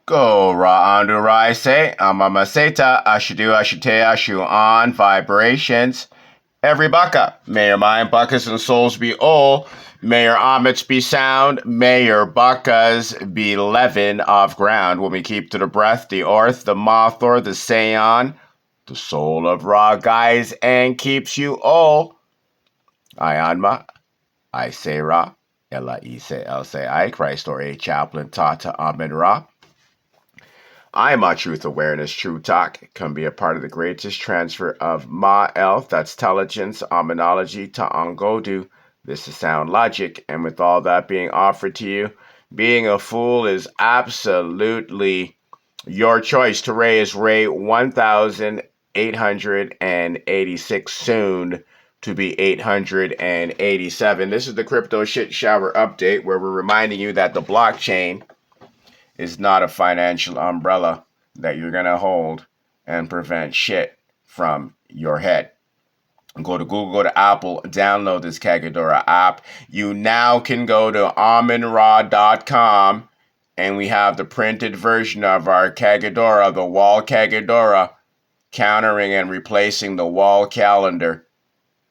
Go ra andu rai se amamaseta ashidu ashite ashu on vibrations. Every bucka. May your mind, buckas, and souls be all. May your omits be sound. May your buckas be leaven of ground. When we keep to the breath, the orth, the mothor, the seon, the soul of Ra guides and keeps you all. Ayanma, I say Ra, Ella Ise El Say I, Christ or A Chaplain Tata Amen Ra. I am a truth awareness, true talk, can be a part of the greatest transfer of Ma Elf, that's intelligence, Amenology to Ongodu. This is sound logic, and with all that being offered to you, being a fool is absolutely your choice. Today is Ray 1886, soon to be 887. This is the Crypto Shit Shower update, where we're reminding you that the blockchain is not a financial umbrella that you're going to hold and prevent shit from your head. Go to Google, go to Apple, download this Kagadora app. You now can go to AmenRa.com, and we have the printed version of our Kagadora, the wall Kagadora, countering and replacing the wall calendar,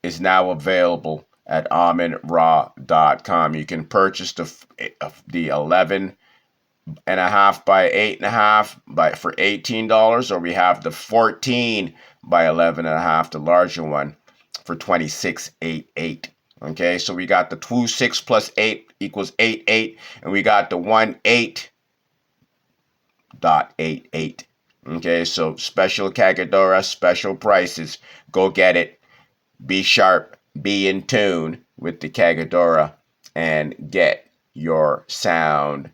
is now available at AmenRa.com. You can purchase the 11 and a half by 8.5 for $18, or we have the 14 by 11 and a half, the larger one, for $26.88. Okay, so we got the 2.6 plus 8 equals 8.8, and we got the 1.8.88. Okay, so special Kagadora, special prices. Go get it. Be sharp, be in tune with the Kagadora, and get your sound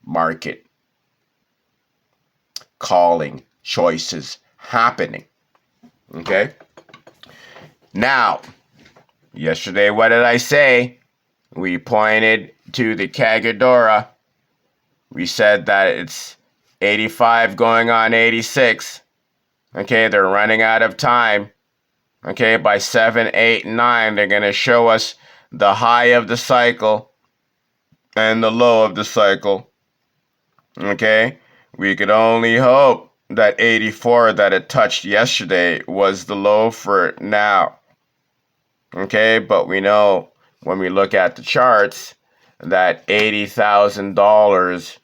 market calling choices happening. Okay? Now, yesterday, what did I say? We pointed to the Kagadora. We said that it's 85 going on 86. Okay, they're running out of time. Okay, by 7, 8, 9, they're going to show us the high of the cycle and the low of the cycle. Okay, we could only hope that 84 that it touched yesterday was the low for now. Okay, but we know when we look at the charts that $80,000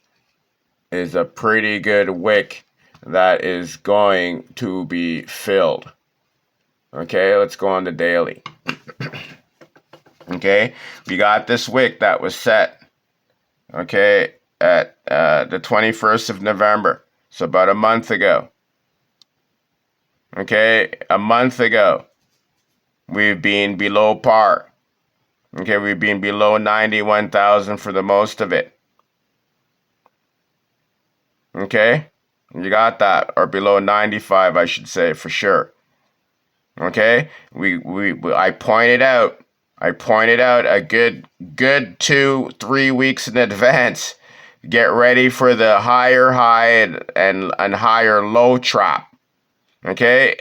is a pretty good wick that is going to be filled. Okay, let's go on the daily. Okay, we got this wick that was set. Okay, at the 21st of November, so about a month ago. Okay, a month ago, we've been below par. Okay, we've been below 91,000 for the most of it. Okay, you got that, or below 95, I should say, for sure. Okay, I pointed out a good 2-3 weeks in advance. Get ready for the higher high and higher low trap. Okay?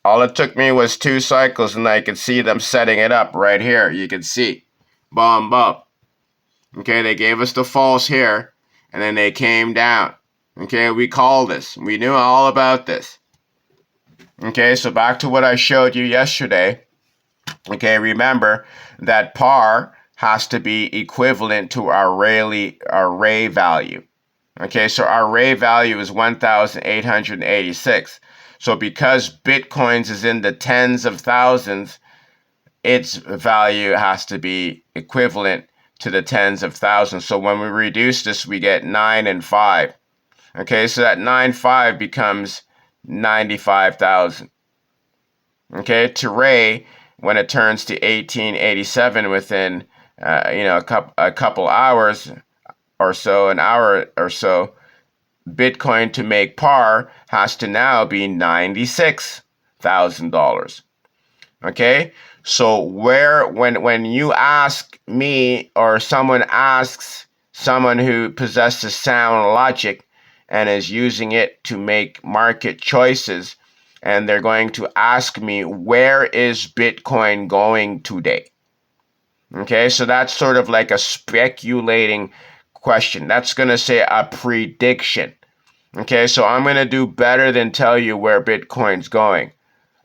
All it took me was 2 cycles, and I could see them setting it up right here. You can see. Boom, boom. Okay, they gave us the false here, and then they came down. Okay, we called this. We knew all about this. Okay, so back to what I showed you yesterday. Okay, remember that par has to be equivalent to our Ray value. Okay, so our Ray value is 1,886. So because Bitcoins is in the tens of thousands, its value has to be equivalent to the tens of thousands. So when we reduce this, we get 9 and 5. Okay, so that 9.5 becomes 95,000. Okay, to Ray, when it turns to 1887 within a couple hours or so, an hour or so, Bitcoin to make par has to now be $96,000. Okay, so when you ask me, or someone asks someone who possesses sound logic and is using it to make market choices, and they're going to ask me, where is Bitcoin going today? Okay, so that's sort of like a speculating question. That's going to say a prediction. Okay, so I'm going to do better than tell you where Bitcoin's going.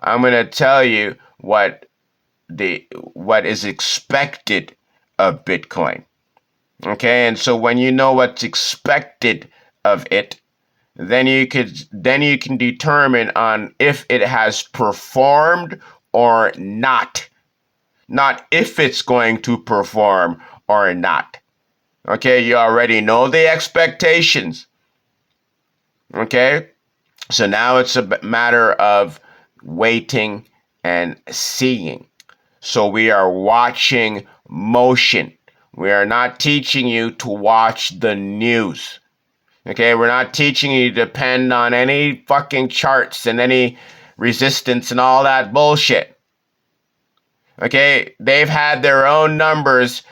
I'm going to tell you what is expected of Bitcoin. Okay, and so when you know what's expected of it, then you can determine on if it has performed or not. Not if it's going to perform or not. Okay, you already know the expectations. Okay, so now it's a matter of waiting and seeing. So we are watching motion. We are not teaching you to watch the news. Okay, we're not teaching you to depend on any fucking charts and any resistance and all that bullshit. Okay, they've had their own numbers.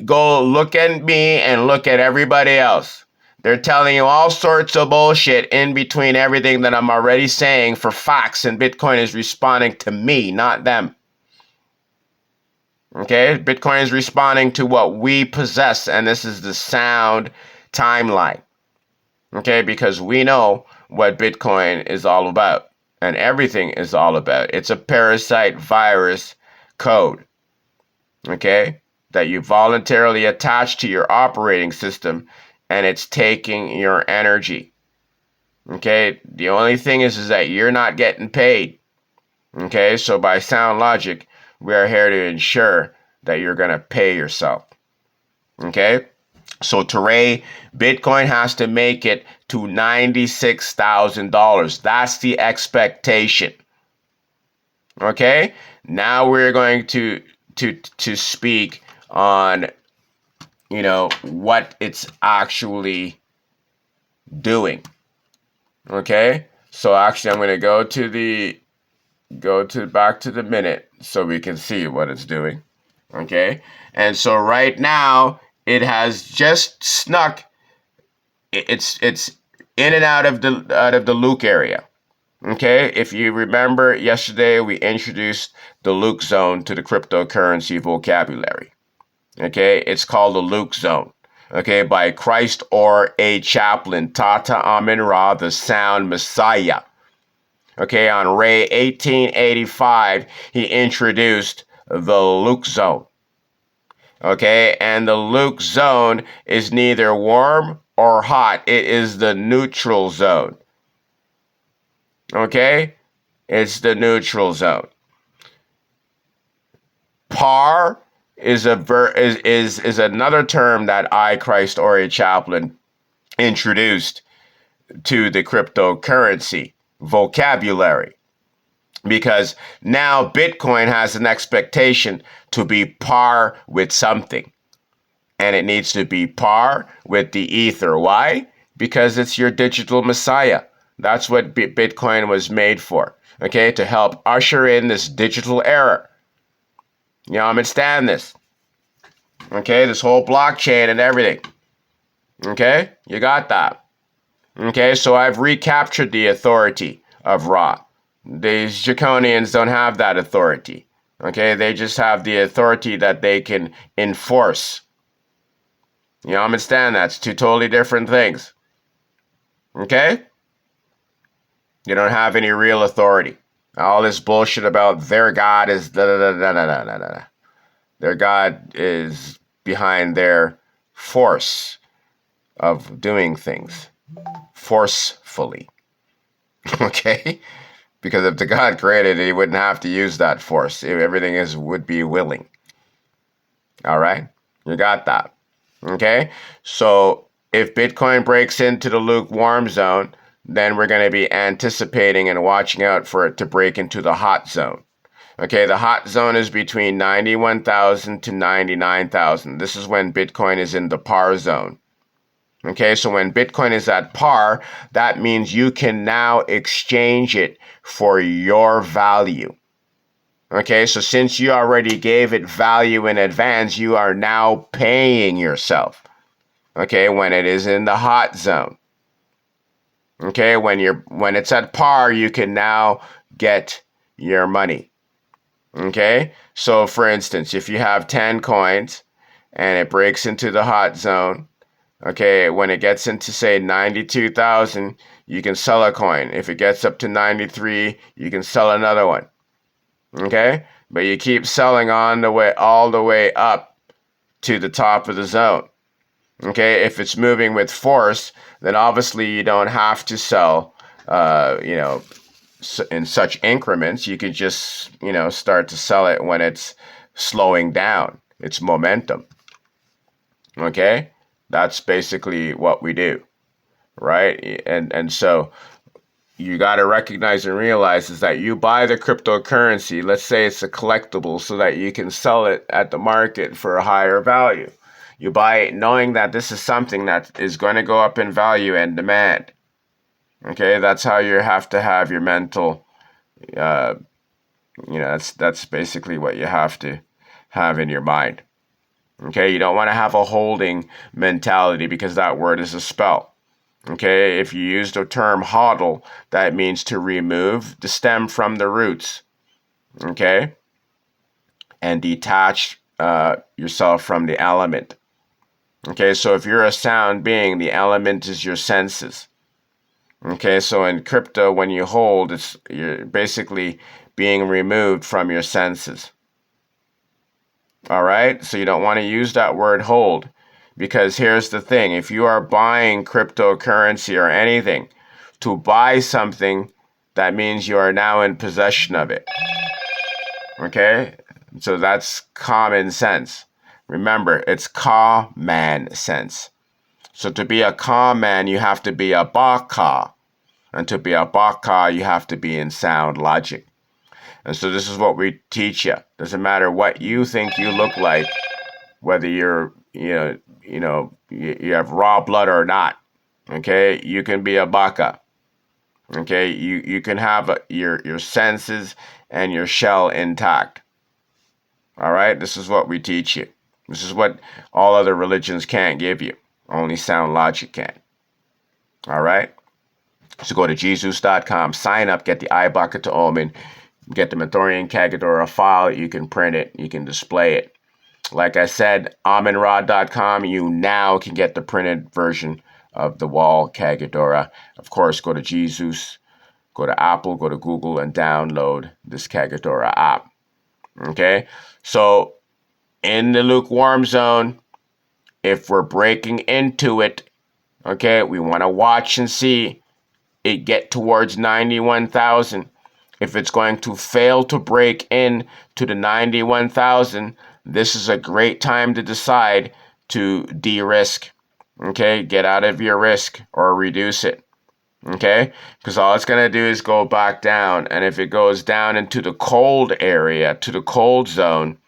Go look at me and look at everybody else. They're telling you all sorts of bullshit in between everything that I'm already saying for facts, and Bitcoin is responding to me, not them. Okay, Bitcoin is responding to what we possess, and this is the sound timeline. Okay, because we know what Bitcoin is all about, and everything is all about. It's a parasite virus code, okay, that you voluntarily attach to your operating system, and it's taking your energy. Okay, the only thing is that you're not getting paid. Okay, so by sound logic, we are here to ensure that you're going to pay yourself. Okay, so today, Bitcoin has to make it to $96,000. That's the expectation. Okay, now we're going to speak on what it's actually doing. Okay, so actually, I'm going to go to back to the minute so we can see what it's doing. Okay, and so right now it has just snuck. It's in and out of the Luke area. Okay, if you remember yesterday, we introduced the Luke zone to the cryptocurrency vocabulary. Okay, it's called the Luke zone. Okay, by Christ or A. Chaplain, Tata Amin Ra, the Sound Messiah. Okay, on Ray 1885, he introduced the Luke zone. Okay, and the Luke zone is neither warm or hot, it is the neutral zone. Okay, it's the neutral zone. Par is is another term that I, Christ Ori Chaplain, introduced to the cryptocurrency vocabulary, because now Bitcoin has an expectation to be par with something, and it needs to be par with the ether. Why? Because it's your digital messiah. That's what Bitcoin was made for. Okay, to help usher in this digital era. You understand this? Okay, this whole blockchain and everything. Okay, you got that. Okay, so I've recaptured the authority of Ra. These draconians don't have that authority. Okay, they just have the authority that they can enforce. You understand? That's two totally different things. Okay? You don't have any real authority. All this bullshit about their God is da da da da da da da. Their God is behind their force of doing things forcefully. Okay? Because if the God created it, he wouldn't have to use that force. Everything would be willing. All right? You got that. Okay? So if Bitcoin breaks into the lukewarm zone, then we're going to be anticipating and watching out for it to break into the hot zone. Okay, the hot zone is between 91,000 to 99,000. This is when Bitcoin is in the par zone. Okay, so when Bitcoin is at par, that means you can now exchange it for your value. Okay, so since you already gave it value in advance, you are now paying yourself. Okay, when it is in the hot zone. Okay, when it's at par, you can now get your money. Okay, so for instance, if you have 10 coins and it breaks into the hot zone, Okay, when it gets into say 92,000, you can sell a coin. If it gets up to 93, you can sell another one. Okay? But you keep selling on the way all the way up to the top of the zone. Okay? If it's moving with force, then obviously you don't have to sell in such increments. You could just, start to sell it when it's slowing down. It's momentum. Okay? That's basically what we do, right? And so you got to recognize and realize is that you buy the cryptocurrency, let's say it's a collectible, so that you can sell it at the market for a higher value. You buy it knowing that this is something that is going to go up in value and demand. Okay, that's how you have to have your mental, that's basically what you have to have in your mind. Okay, you don't want to have a holding mentality because that word is a spell. Okay, if you use the term hodl, that means to remove the stem from the roots. Okay, and detach yourself from the element. Okay, so if you're a sound being, the element is your senses. Okay, so in crypto, when you hold, you're basically being removed from your senses. All right, so you don't want to use that word hold, because here's the thing: if you are buying cryptocurrency or anything, to buy something, that means you are now in possession of it. Okay, so that's common sense. Remember, it's common sense. So to be a calm man, you have to be a baka. And to be a baka, you have to be in sound logic. And so this is what we teach you. Doesn't matter what you think you look like, whether you're, you have raw blood or not. Okay, you can be a baka. Okay, you can have your senses and your shell intact. All right, this is what we teach you. This is what all other religions can't give you. Only sound logic can. All right. So go to Jesus.com, sign up, get the Ibaka to Omen, get the Mentorian Kagedora file. You can print it, you can display it. Like I said, AmenRod.com, you now can get the printed version of the wall Kagedora. Of course, go to Jesus, go to Apple, go to Google, and download this Kagedora app. Okay? So, in the lukewarm zone, if we're breaking into it, okay, we want to watch and see it get towards 91,000. If it's going to fail to break in to the 91,000, this is a great time to decide to de-risk. Okay, get out of your risk or reduce it. Okay, because all it's going to do is go back down. And if it goes down into the cold area, to the cold zone,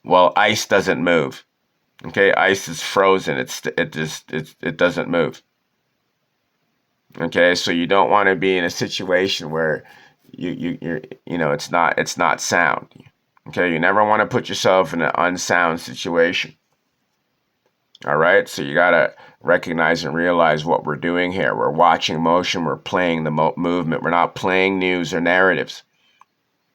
well, ice doesn't move. Okay, ice is frozen. It doesn't move. Okay, so you don't want to be in a situation where it's not sound. Okay, you never want to put yourself in an unsound situation. All right, so you gotta recognize and realize what we're doing here. We're watching motion. We're playing the movement. We're not playing news or narratives.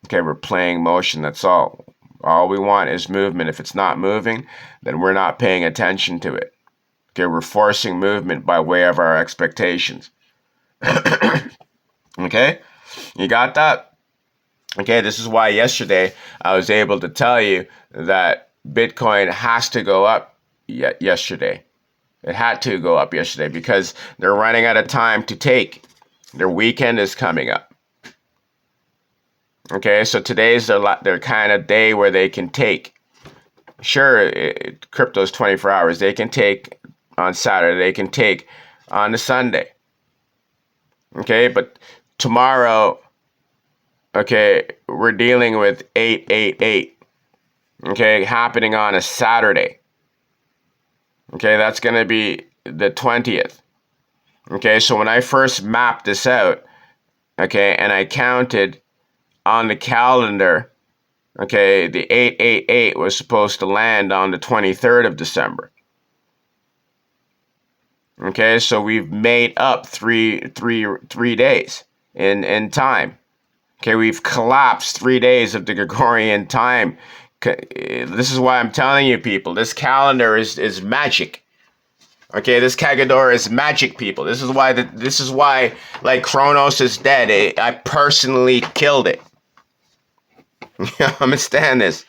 Okay, we're playing motion. That's all. All we want is movement. If it's not moving, then we're not paying attention to it. Okay, we're forcing movement by way of our expectations. Okay, you got that? Okay, this is why yesterday I was able to tell you that Bitcoin has to go up yesterday. It had to go up yesterday because they're running out of time to take. Their weekend is coming up. Okay, so today's their kind of day where they can take. Sure, crypto's 24 hours. They can take on Saturday. They can take on a Sunday. Okay, but tomorrow, okay, we're dealing with 888. Okay, happening on a Saturday. Okay, that's going to be the 20th. Okay, so when I first mapped this out, okay, and I counted on the calendar, okay, the 888 was supposed to land on the 23rd of December. Okay, so we've made up three days in time. Okay, we've collapsed 3 days of the Gregorian time. This is why I'm telling you people, this calendar is magic. Okay, this Kagadora is magic, people. This is why like Kronos is dead. I personally killed it. You understand this?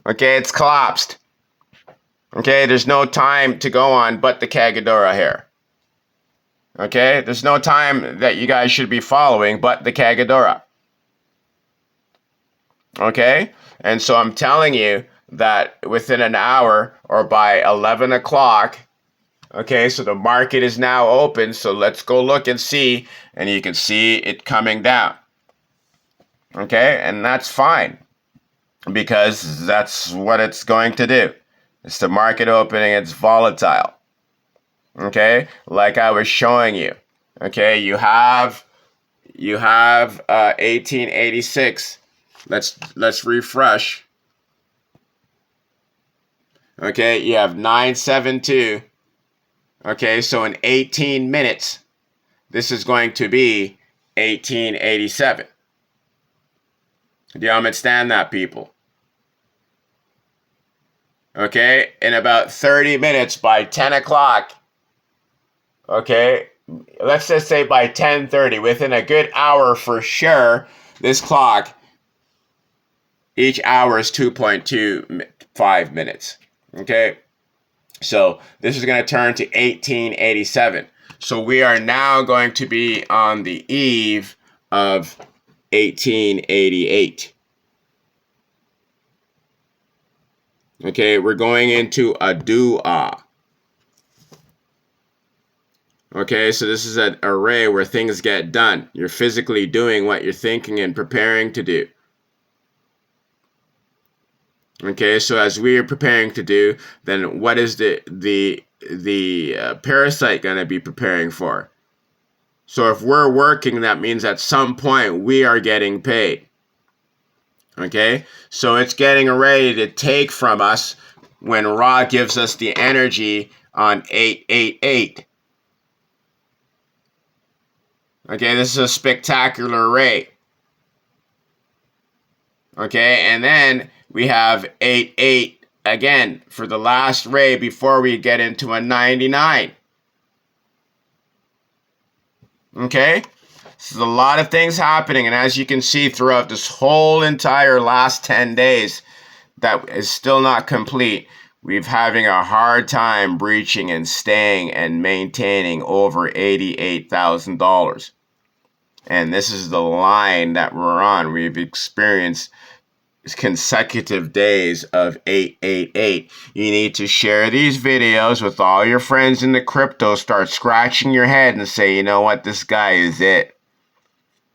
Okay, it's collapsed. Okay, there's no time to go on but the Kagadora here. Okay, there's no time that you guys should be following but the Kagadora. Okay, and so I'm telling you that within an hour or by 11 o'clock, okay, so the market is now open, so let's go look and see, and you can see it coming down. Okay, and that's fine, because that's what it's going to do. It's the market opening, it's volatile. Okay, like I was showing you. Okay, you have 1886. Let's refresh. Okay, you have 972. Okay, so in 18 minutes, this is going to be 1887. Do you understand that, people? Okay, in about 30 minutes, by 10 o'clock, okay, let's just say by 10:30, within a good hour for sure, this clock, each hour is 2.25 minutes. Okay, so this is going to turn to 1887. So we are now going to be on the eve of 1888. Okay, we're going into a dua. Okay, so this is an array where things get done. You're physically doing what you're thinking and preparing to do. Okay, so as we are preparing to do, then what is the parasite going to be preparing for? So if we're working, that means at some point we are getting paid. Okay, so it's getting ready to take from us when Ra gives us the energy on 888. Okay, this is a spectacular array. Okay, and then we have 88 again for the last ray before we get into a 99. Okay, so there's a lot of things happening, and as you can see throughout this whole entire last 10 days that is still not complete, we're having a hard time breaching and staying and maintaining over $88,000. And this is the line that we're on. We've experienced consecutive days of 888. You need to share these videos with all your friends in the crypto. Start scratching your head and say, you know what, this guy is it.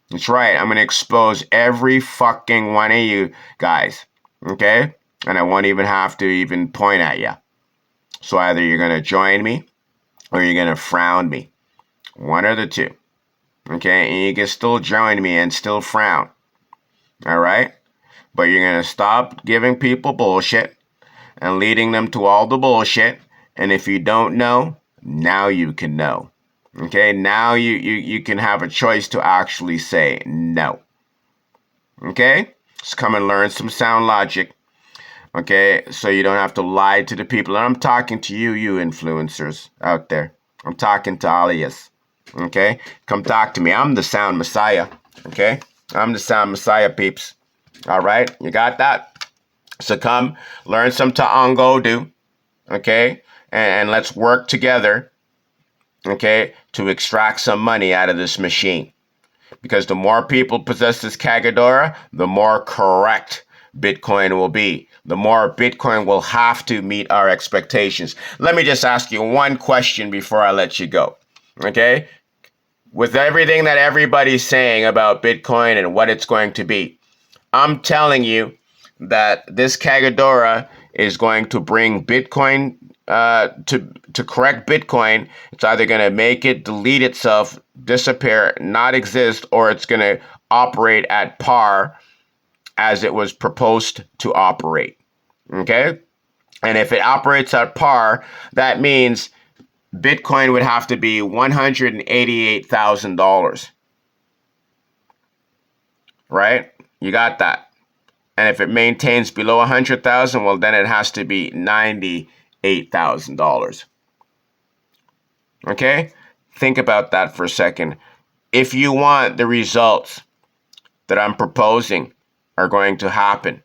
That's right. I'm going to expose every fucking one of you guys. Okay? And I won't even have to even point at you. So either you're going to join me or you're going to frown me. One or the two. Okay? And you can still join me and still frown. All right? But you're going to stop giving people bullshit and leading them to all the bullshit. And if you don't know, now you can know. Okay? Now you can have a choice to actually say no. Okay? Just come and learn some sound logic. Okay? So you don't have to lie to the people. And I'm talking to you influencers out there. I'm talking to all of you. Okay? Come talk to me. I'm the sound messiah. Okay? I'm the sound messiah, peeps. All right, you got that? So come learn some Ta'angodu, okay? And let's work together, okay, to extract some money out of this machine. Because the more people possess this Kagadora, the more correct Bitcoin will be. The more Bitcoin will have to meet our expectations. Let me just ask you one question before I let you go, okay? With everything that everybody's saying about Bitcoin and what it's going to be, I'm telling you that this Kagadora is going to bring Bitcoin to correct Bitcoin. It's either going to make it delete itself, disappear, not exist, or it's going to operate at par as it was proposed to operate. Okay? And if it operates at par, that means Bitcoin would have to be $188,000. Right? You got that. And if it maintains below 100,000, well, then it has to be $98,000. Okay? Think about that for a second. If you want the results that I'm proposing are going to happen,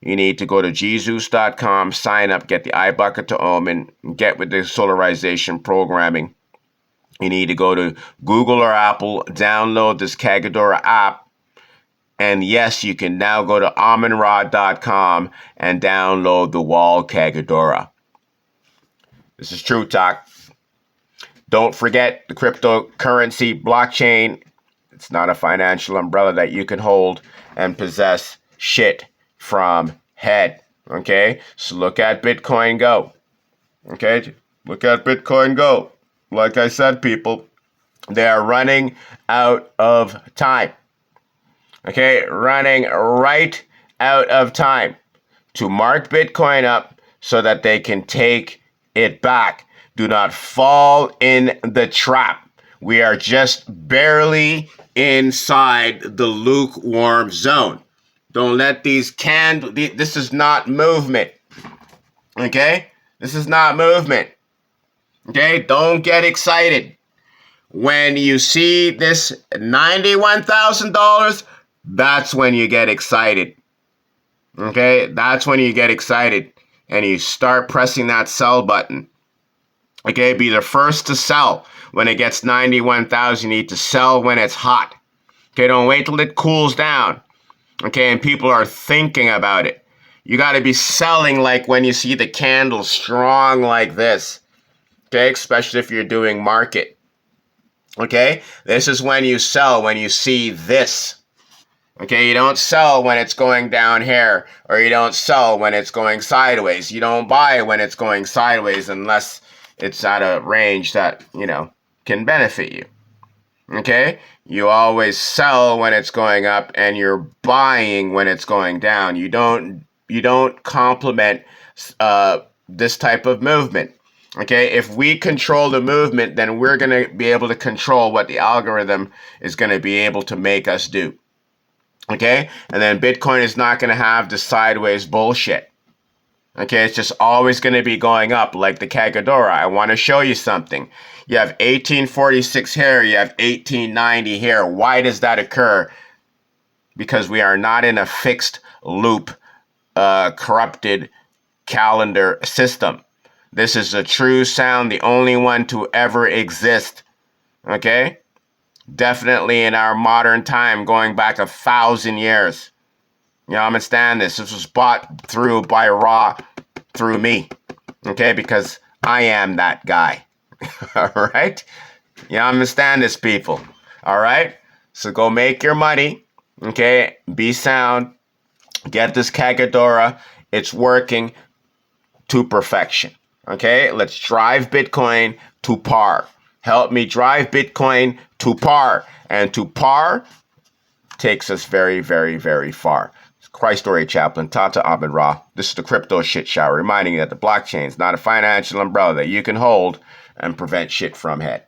you need to go to gzeus.com, sign up, get the iBucket to Omen, get with the solarization programming. You need to go to Google or Apple, download this Kagadora app, and yes, you can now go to AmonRa.com and download the Wall Kagadora. This is True Talk. Don't forget the cryptocurrency blockchain. It's not a financial umbrella that you can hold and possess shit from head. Okay? So look at Bitcoin Go. Okay? Look at Bitcoin Go. Like I said, people, they are running out of time. Okay? Running right out of time to mark Bitcoin up so that they can take it back. Do not fall in the trap. We are just barely inside the lukewarm zone. Don't let these candles, this is not movement. Okay? This is not movement. Okay? Don't get excited. When you see this $91,000, that's when you get excited. Okay? That's when you get excited and you start pressing that sell button. Okay? Be the first to sell. When it gets 91,000, you need to sell when it's hot. Okay? Don't wait till it cools down. Okay? And people are thinking about it. You got to be selling like when you see the candle strong like this. Okay? Especially if you're doing market. Okay? This is when you sell, when you see this. Okay, you don't sell when it's going down here, or you don't sell when it's going sideways. You don't buy when it's going sideways unless it's at a range that, can benefit you. Okay? You always sell when it's going up and you're buying when it's going down. You don't complement this type of movement. Okay? If we control the movement, then we're going to be able to control what the algorithm is going to be able to make us do. Okay? And then Bitcoin is not going to have the sideways bullshit. Okay? It's just always going to be going up like the Kagadora. I want to show you something. You have 1846 here. You have 1890 here. Why does that occur? Because we are not in a fixed loop, corrupted calendar system. This is a true sound, the only one to ever exist. Okay? Definitely in our modern time, going back 1,000 years. You understand this? This was bought through by Ra, through me. Okay? Because I am that guy. All right? You understand this, people? All right? So go make your money. Okay? Be sound. Get this Kagadora. It's working to perfection. Okay? Let's drive Bitcoin to par. Help me drive Bitcoin to par. And to par takes us very, very, very far. Christ Story Chaplain, Tata Amon Ra. This is the Crypto Shit Shower, reminding you that the blockchain is not a financial umbrella that you can hold and prevent shit from head.